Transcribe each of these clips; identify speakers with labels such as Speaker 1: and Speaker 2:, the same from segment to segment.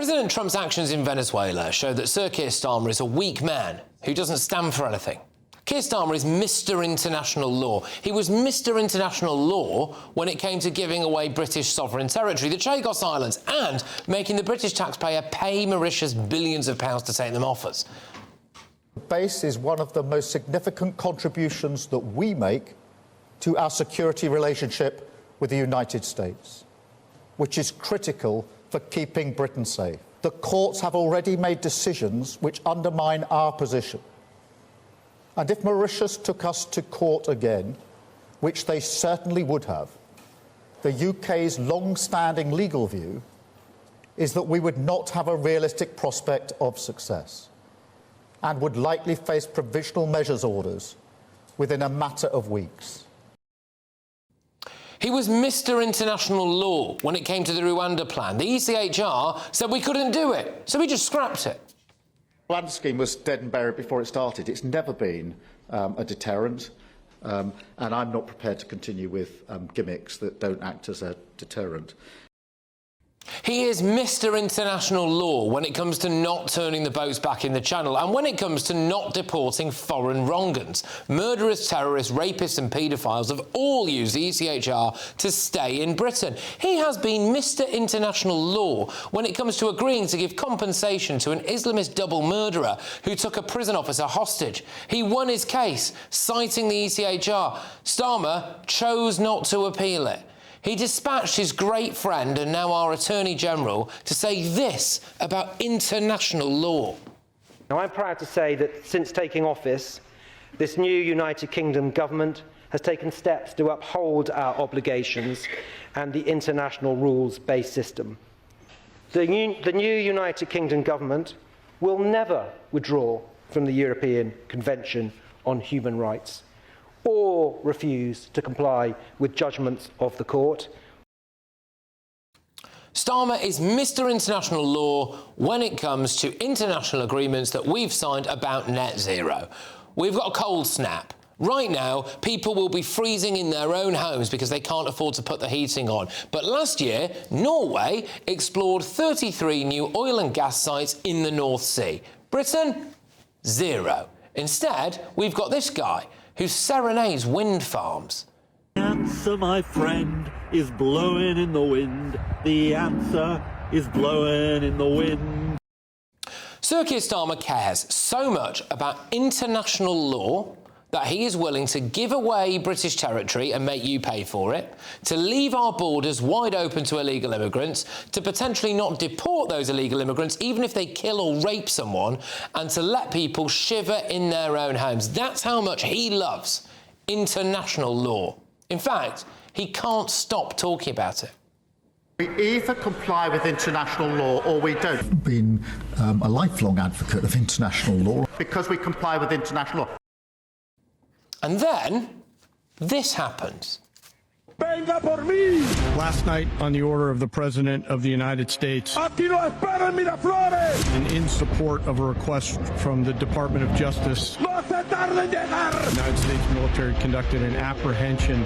Speaker 1: President Trump's actions in Venezuela show that Sir Keir Starmer is a weak man who doesn't stand for anything. Keir Starmer is Mr. International Law. He was Mr. International Law when it came to giving away British sovereign territory, the Chagos Islands, and making the British taxpayer pay Mauritius billions of pounds to take them off us.
Speaker 2: The base is one of the most significant contributions that we make to our security relationship with the United States, which is critical for keeping Britain safe. The courts have already made decisions which undermine our position. And if Mauritius took us to court again, which they certainly would have, the UK's long-standing legal view is that we would not have a realistic prospect of success and would likely face provisional measures orders within a matter of weeks.
Speaker 1: He was Mr. International Law when it came to the Rwanda plan. The ECHR said we couldn't do it, so we just scrapped it.
Speaker 2: The Rwanda scheme was dead and buried before it started. It's never been a deterrent, and I'm not prepared to continue with gimmicks that don't act as a deterrent.
Speaker 1: He is Mr. International Law when it comes to not turning the boats back in the Channel and when it comes to not deporting foreign wrong'uns. Murderers, terrorists, rapists and paedophiles have all used the ECHR to stay in Britain. He has been Mr. International Law when it comes to agreeing to give compensation to an Islamist double murderer who took a prison officer hostage. He won his case, citing the ECHR. Starmer chose not to appeal it. He dispatched his great friend and now our Attorney General to say this about international law.
Speaker 3: Now, I'm proud to say that since taking office, this new United Kingdom government has taken steps to uphold our obligations and the international rules-based system. The new United Kingdom government will never withdraw from the European Convention on Human Rights or refuse to comply with judgments of the court.
Speaker 1: Starmer is Mr. International Law when it comes to international agreements that we've signed about net zero. We've got a cold snap. Right now, people will be freezing in their own homes because they can't afford to put the heating on. But last year, Norway explored 33 new oil and gas sites in the North Sea. Britain? Zero. Instead, we've got this guy who serenades wind farms.
Speaker 4: The answer, my friend, is blowing in the wind. The answer is blowing in the wind.
Speaker 1: Sir Keir Starmer cares so much about international law that he is willing to give away British territory and make you pay for it, to leave our borders wide open to illegal immigrants, to potentially not deport those illegal immigrants even if they kill or rape someone, and to let people shiver in their own homes. That's how much he loves international law. In fact, he can't stop talking about it.
Speaker 2: We either comply with international law or we don't. I've been a lifelong advocate of international law. Because we comply with international law.
Speaker 1: And then, this happens.
Speaker 4: Venga por mí! Last night, on the order of the President of the United States, and in support of a request from the Department of Justice, the United States military conducted an apprehension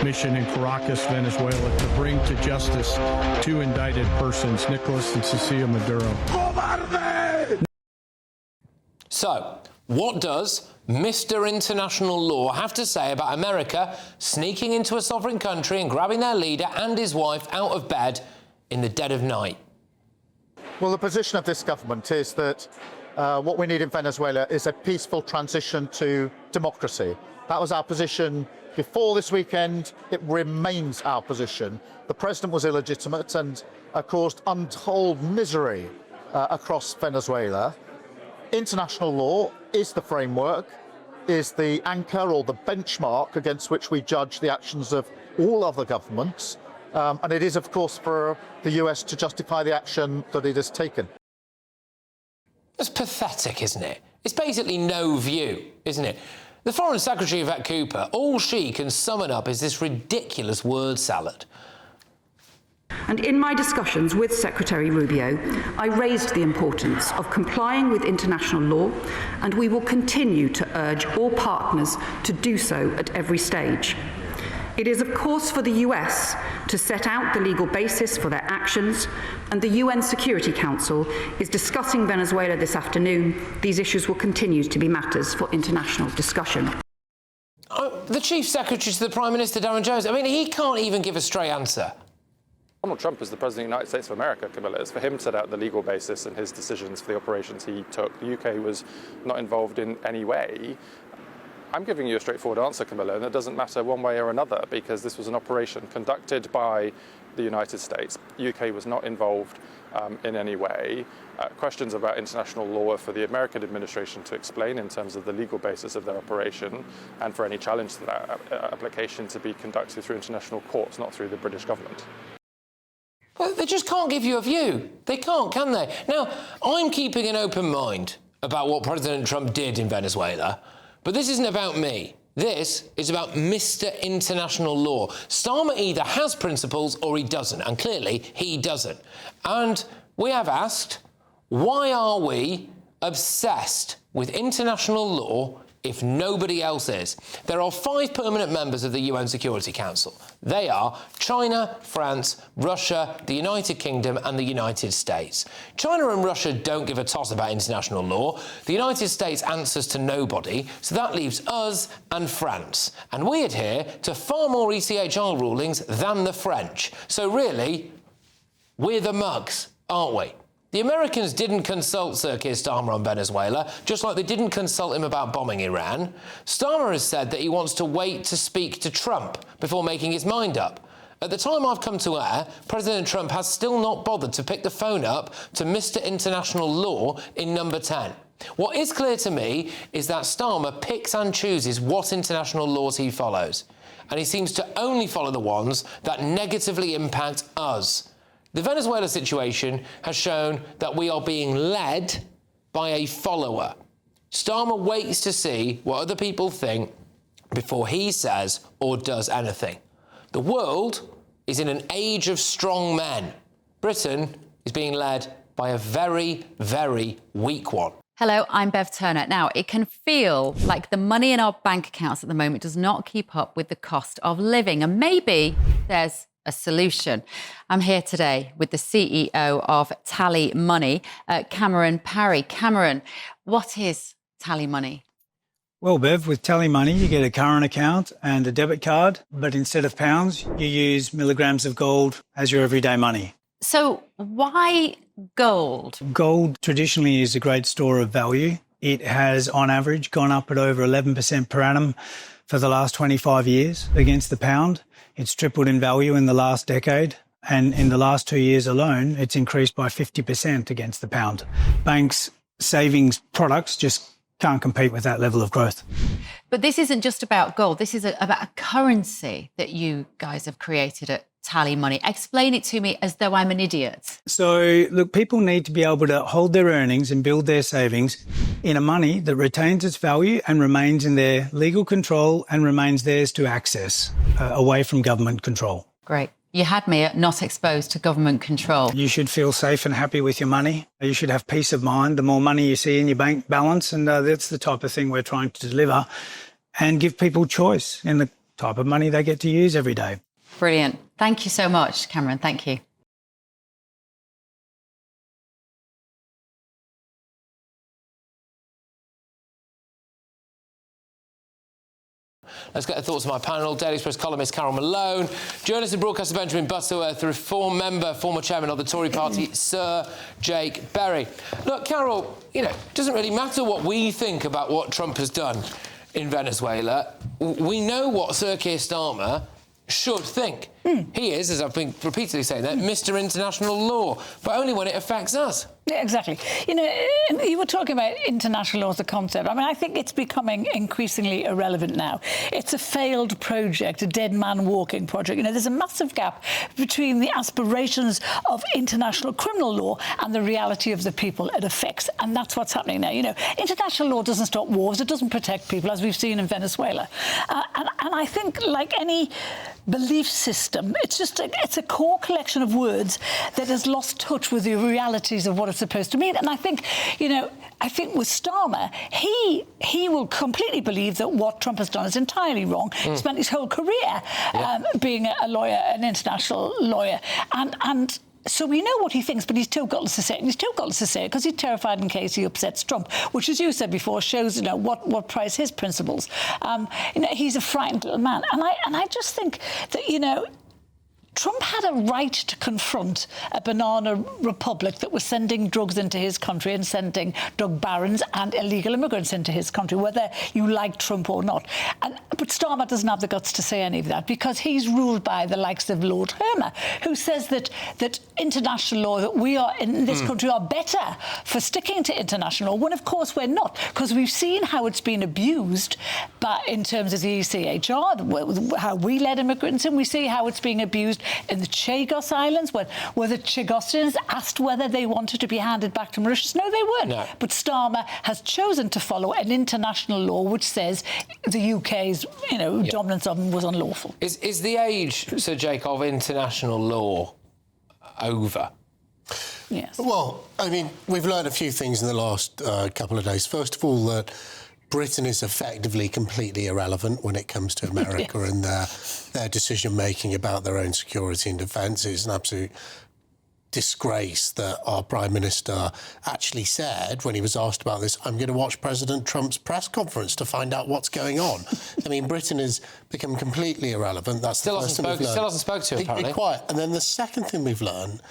Speaker 4: mission in Caracas, Venezuela, to bring to justice two indicted persons, Nicolas and Cecilia Maduro. Cobarde!
Speaker 1: So, what does Mr. International Law have to say about America sneaking into a sovereign country and grabbing their leader and his wife out of bed in the dead of night?
Speaker 2: Well, the position of this government is that what we need in Venezuela is a peaceful transition to democracy. That was our position before this weekend. It remains our position. The president was illegitimate and caused untold misery across Venezuela. International law is the framework, is the anchor or the benchmark against which we judge the actions of all other governments. And it is, of course, for the US to justify the action that it has taken.
Speaker 1: It's pathetic, isn't it? It's basically no view, isn't it? The Foreign Secretary, Yvette Cooper, all she can summon up is this ridiculous word salad.
Speaker 5: And in my discussions with Secretary Rubio, I raised the importance of complying with international law, and we will continue to urge all partners to do so at every stage. It is, of course, for the US to set out the legal basis for their actions, and the UN Security Council is discussing Venezuela this afternoon. These issues will continue to be matters for international discussion.
Speaker 1: The Chief Secretary to the Prime Minister, Darren Jones, I mean, he can't even give a straight answer.
Speaker 6: Donald Trump is the President of the United States of America, Camilla. It's for him to set out the legal basis and his decisions for the operations he took. The UK was not involved in any way. I'm giving you a straightforward answer, Camilla, and it doesn't matter one way or another because this was an operation conducted by the United States. The UK was not involved in any way. Questions about international law are for the American administration to explain in terms of the legal basis of their operation and for any challenge to that application to be conducted through international courts, not through the British government.
Speaker 1: Well, they just can't give you a view. They can't, can they? Now, I'm keeping an open mind about what President Trump did in Venezuela, but this isn't about me. This is about Mr. International Law. Starmer either has principles or he doesn't, and clearly he doesn't. And we have asked, why are we obsessed with international law if nobody else is? There are 5 permanent members of the UN Security Council. They are China, France, Russia, the United Kingdom and the United States. China and Russia don't give a toss about international law. The United States answers to nobody, so that leaves us and France. And we adhere to far more ECHR rulings than the French. So really, we're the mugs, aren't we? The Americans didn't consult Sir Keir Starmer on Venezuela, just like they didn't consult him about bombing Iran. Starmer has said that he wants to wait to speak to Trump before making his mind up. At the time I've come to air, President Trump has still not bothered to pick the phone up to Mr. International Law in number 10. What is clear to me is that Starmer picks and chooses what international laws he follows, and he seems to only follow the ones that negatively impact us. The Venezuela situation has shown that we are being led by a follower. Starmer waits to see what other people think before he says or does anything. The world is in an age of strong men. Britain is being led by a very, very weak one.
Speaker 7: Hello, I'm Bev Turner. Now, it can feel like the money in our bank accounts at the moment does not keep up with the cost of living, and maybe there's a solution. I'm here today with the CEO of TallyMoney, Cameron Parry. Cameron, what is TallyMoney?
Speaker 8: Well, Bev, with TallyMoney, you get a current account and a debit card, but instead of pounds, you use milligrams of gold as your everyday money.
Speaker 7: So why gold?
Speaker 8: Gold traditionally is a great store of value. It has, on average, gone up at over 11% per annum for the last 25 years against the pound. It's tripled in value in the last decade, and in the last 2 years alone, it's increased by 50% against the pound. Banks' savings products just can't compete with that level of growth.
Speaker 7: But this isn't just about gold. This is about a currency that you guys have created at TallyMoney. Explain it to me as though I'm an idiot.
Speaker 8: So, look, people need to be able to hold their earnings and build their savings in a money that retains its value and remains in their legal control and remains theirs to access, away from government control.
Speaker 7: Great. You had me at not exposed to government control.
Speaker 8: You should feel safe and happy with your money. You should have peace of mind. The more money you see in your bank balance, and that's the type of thing we're trying to deliver, and give people choice in the type of money they get to use every day.
Speaker 7: Brilliant. Thank you so much, Cameron. Thank you.
Speaker 1: Let's get the thoughts of my panel. Daily Express columnist Carol Malone, journalist and broadcaster Benjamin Butterworth, the Reform member, former chairman of the Tory party, Sir Jake Berry. Look, Carol, it doesn't really matter what we think about what Trump has done in Venezuela. We know what Sir Keir Starmer should think. He is, as I've been repeatedly saying that, Mr. International Law, but only when it affects us.
Speaker 9: Yeah, exactly. You were talking about international law as a concept. I mean, I think it's becoming increasingly irrelevant now. It's a failed project, a dead man walking project. There's a massive gap between the aspirations of international criminal law and the reality of the people it affects. And that's what's happening now. International law doesn't stop wars. It doesn't protect people, as we've seen in Venezuela. And I think, like any belief system, it's a core collection of words that has lost touch with the realities of what it's supposed to mean. And I think, I think with Starmer, he will completely believe that what Trump has done is entirely wrong. He spent his whole career being a lawyer, an international lawyer, and so we know what he thinks, but he's still got to say it. And he's still got to say it because he's terrified in case he upsets Trump, which, as you said before, shows what prize his principles. He's a frightened little man, and I just think that Trump had a right to confront a banana republic that was sending drugs into his country and sending drug barons and illegal immigrants into his country, whether you like Trump or not. But Starmer doesn't have the guts to say any of that because he's ruled by the likes of Lord Hermer, who says that international law, that we are in this country are better for sticking to international law, when of course we're not, because we've seen how it's been abused in terms of the ECHR, how we let immigrants in. We see how it's being abused in the Chagos Islands, where the Chagosians asked whether they wanted to be handed back to Mauritius. No, they weren't. No. But Starmer has chosen to follow an international law which says the UK's dominance of them was unlawful.
Speaker 1: Is the age, Sir Jake, of international law over?
Speaker 9: Yes.
Speaker 10: Well, I mean, we've learned a few things in the last couple of days. First of all, that Britain is effectively completely irrelevant when it comes to America and their decision-making about their own security and defence. It's an absolute disgrace that our Prime Minister actually said, when he was asked about this, I'm going to watch President Trump's press conference to find out what's going on. I mean, Britain has become completely irrelevant. That's the first thing we've learned.
Speaker 1: Still hasn't spoken to him, apparently.
Speaker 10: Be quiet. And then the second thing we've learned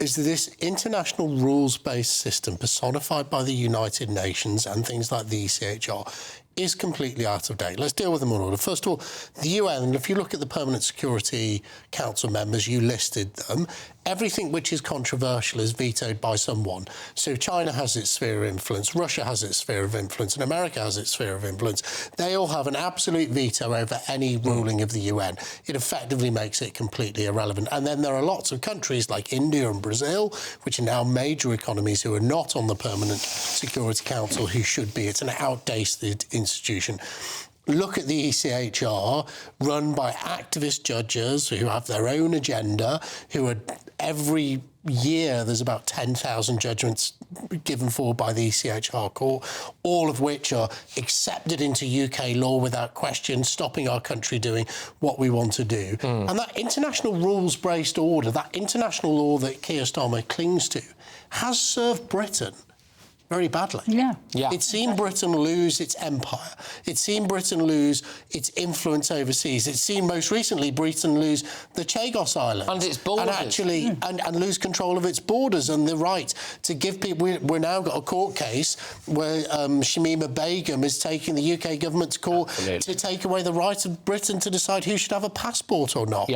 Speaker 10: is that this international rules-based system personified by the United Nations and things like the ECHR is completely out of date. Let's deal with them in order. First of all, the UN, if you look at the Permanent Security Council members, you listed them, everything which is controversial is vetoed by someone. So China has its sphere of influence, Russia has its sphere of influence, and America has its sphere of influence. They all have an absolute veto over any ruling of the UN. It effectively makes it completely irrelevant. And then there are lots of countries like India and Brazil, which are now major economies, who are not on the Permanent Security Council, who should be. It's an outdated institution. Look at the ECHR, run by activist judges who have their own agenda, who are every year there's about 10,000 judgments given forward by the ECHR court, all of which are accepted into UK law without question, stopping our country doing what we want to do. And that international rules-based order, that international law that Keir Starmer clings to, has served Britain very badly.
Speaker 9: Yeah.
Speaker 10: It's seen Britain lose its empire. It's seen Britain lose its influence overseas. It's seen most recently Britain lose the Chagos Islands.
Speaker 1: And its borders.
Speaker 10: And actually, and lose control of its borders and the right to give people... We've now got a court case where Shamima Begum is taking the UK government to court to take away the right of Britain to decide who should have a passport or not.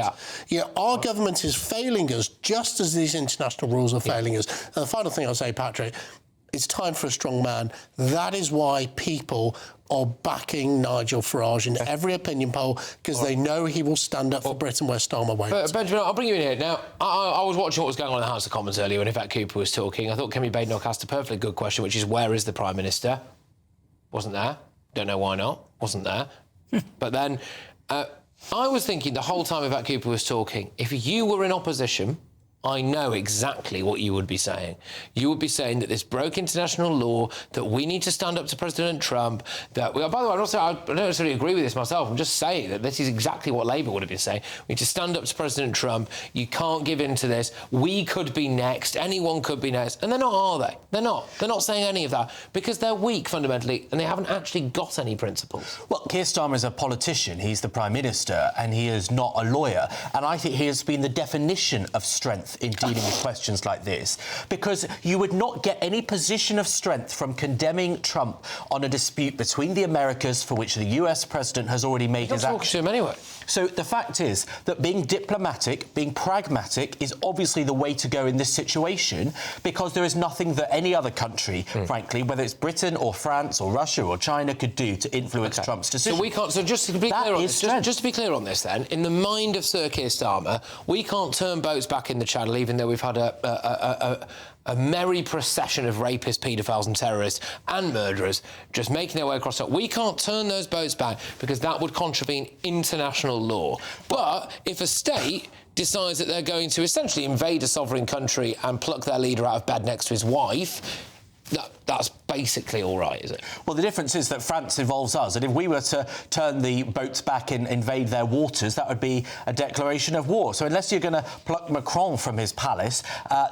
Speaker 10: Our government is failing us just as these international rules are failing us. And the final thing I'll say, Patrick, it's time for a strong man. That is why people are backing Nigel Farage in every opinion poll, because they know he will stand up for Britain where Starmer won't.
Speaker 1: Benjamin, I'll bring you in here. Now, I was watching what was going on in the House of Commons earlier when Yvette Cooper was talking. I thought Kemi Badenoch asked a perfectly good question, which is, where is the Prime Minister? Wasn't there. Don't know why not. Wasn't there. But then I was thinking the whole time Yvette Cooper was talking, if you were in opposition, I know exactly what you would be saying. You would be saying that this broke international law, that we need to stand up to President Trump, that... By the way, I don't necessarily agree with this myself. I'm just saying that this is exactly what Labour would have been saying. We need to stand up to President Trump. You can't give in to this. We could be next. Anyone could be next. And they're not, are they? They're not. They're not saying any of that because they're weak, fundamentally, and they haven't actually got any principles.
Speaker 11: Well, Keir Starmer is a politician. He's the Prime Minister, and he is not a lawyer. And I think he has been the definition of strength in dealing with questions like this, because you would not get any position of strength from condemning Trump on a dispute between the Americas for which the US president has already made his action.
Speaker 1: To him anyway.
Speaker 11: So the fact is that being diplomatic, being pragmatic is obviously the way to go in this situation, because there is nothing that any other country, frankly, whether it's Britain or France or Russia or China, could do to influence Trump's decision.
Speaker 1: So we can't. So just to be clear on this, just to be clear on this, then, in the mind of Sir Keir Starmer, we can't turn boats back in the Channel, even though we've had a merry procession of rapists, paedophiles and terrorists and murderers just making their way across. We can't turn those boats back because that would contravene international law. But if a state decides that they're going to essentially invade a sovereign country and pluck their leader out of bed next to his wife, that's basically all right, is it?
Speaker 11: Well, the difference is that France involves us, and if we were to turn the boats back and invade their waters, that would be a declaration of war. So unless you're going to pluck Macron from his palace,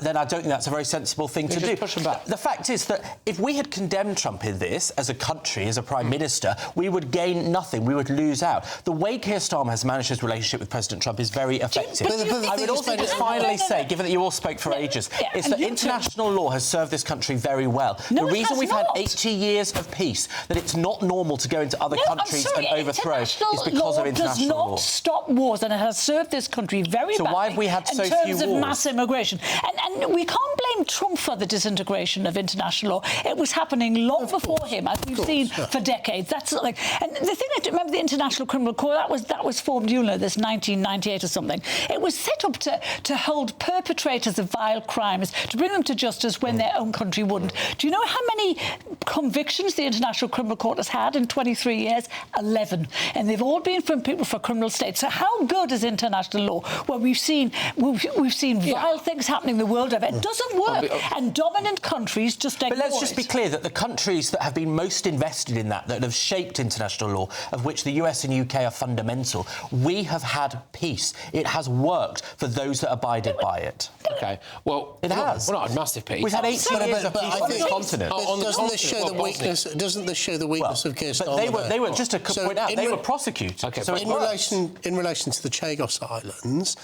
Speaker 11: then I don't think that's a very sensible thing to do.
Speaker 1: Push him back.
Speaker 11: The fact is that if we had condemned Trump in this, as a country, as a Prime Minister, we would gain nothing. We would lose out. The way Keir Starmer has managed his relationship with President Trump is very effective. I would also just finally say, given that you all spoke for ages, is that international law has served this country very well. The reason we've had 80 years of peace, that it's not normal to go into other countries and overthrow, is because of international law.
Speaker 9: Does not stop wars, and it has served this country very badly.
Speaker 11: So why have we had so few wars?
Speaker 9: In terms of mass immigration. And we can't blame Trump for the disintegration of international law. It was happening long before him, as we've seen for decades. That's like, and the thing I remember, the International Criminal Court, that was formed, you know, this 1998 or something. It was set up to hold perpetrators of vile crimes, to bring them to justice when their own country wouldn't. Do you know how many convictions the International Criminal Court has had in 23 years? 11. And they've all been from people for criminal states. So how good is international law? Well, we've seen vile things happening in the world over. It doesn't work. And dominant countries just ignore it.
Speaker 11: But let's just be clear that the countries that have been most invested in that have shaped international law, of which the US and UK are fundamental, we have had peace. It has worked for those that abided by it.
Speaker 1: OK, well,
Speaker 11: it has.
Speaker 1: Well, not a massive peace.
Speaker 11: We've had 80 years of peace on the continent.
Speaker 10: Doesn't this show the weakness? Doesn't this show the weakness of Keir Starmer?
Speaker 11: But they were just to point out, they were prosecuted.
Speaker 10: Okay, so in relation to the Chagos Islands,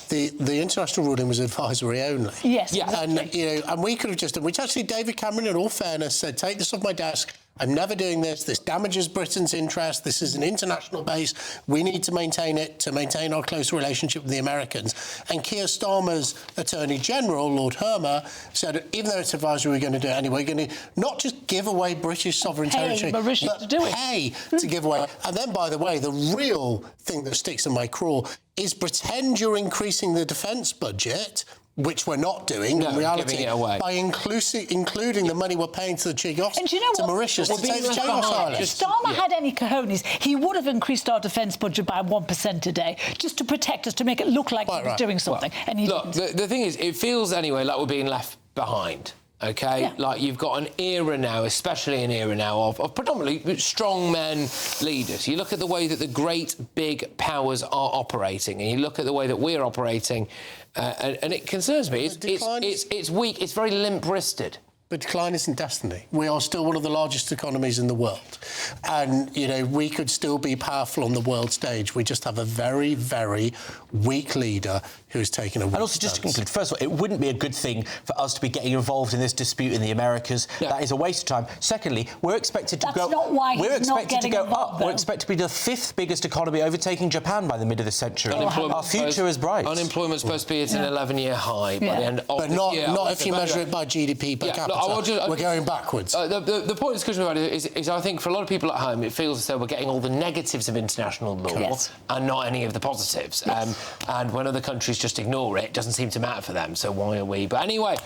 Speaker 10: the international ruling was advisory only.
Speaker 9: Yes.
Speaker 10: And and we could have just, which actually David Cameron, in all fairness, said, take this off my desk. I'm never doing this. This damages Britain's interest. This is an international base. We need to maintain it to maintain our close relationship with the Americans. And Keir Starmer's Attorney General, Lord Hermer, said, even though it's advisory, we're going to do it anyway. We're going to not just give away British sovereign territory, but pay to give away. And then, by the way, the real thing that sticks in my craw is pretend you're increasing the defence budget, which we're not doing in reality, by including the money we're paying to the Chagos, to Mauritius, to take the Chagos Islands.
Speaker 9: If Starmer had any cojones, he would have increased our defence budget by 1% a day, just to protect us, to make it look like he was doing something.
Speaker 1: Well,
Speaker 9: and he
Speaker 1: look, the thing is, it feels anyway like we're being left behind. OK? Yeah. Like, you've got an era now, especially an era now, of predominantly strong men leaders. You look at the way that the great big powers are operating, and you look at the way that we're operating, and it concerns me. It's weak. It's very limp-wristed.
Speaker 10: But decline isn't destiny. We are still one of the largest economies in the world. And, we could still be powerful on the world stage. We just have a very, very weak leader who's taken a weak
Speaker 11: And also, just to conclude, first of all, it wouldn't be a good thing for us to be getting involved in this dispute in the Americas. No. That is a waste of time. Secondly, we're expected to
Speaker 9: That's not why he's not getting involved, though.
Speaker 11: We're expected to be the 5th biggest economy, overtaking Japan by the mid of the century. Our future is bright.
Speaker 1: Unemployment's supposed to be at an 11-year high by the end of
Speaker 10: this year. But not if you measure it by GDP per capita. We're going backwards.
Speaker 1: The point of discussion about it is I think for a lot of people at home, it feels as though we're getting all the negatives of international law and not any of the positives. And when other countries just ignore it, it doesn't seem to matter for them. So why are we? But anyway,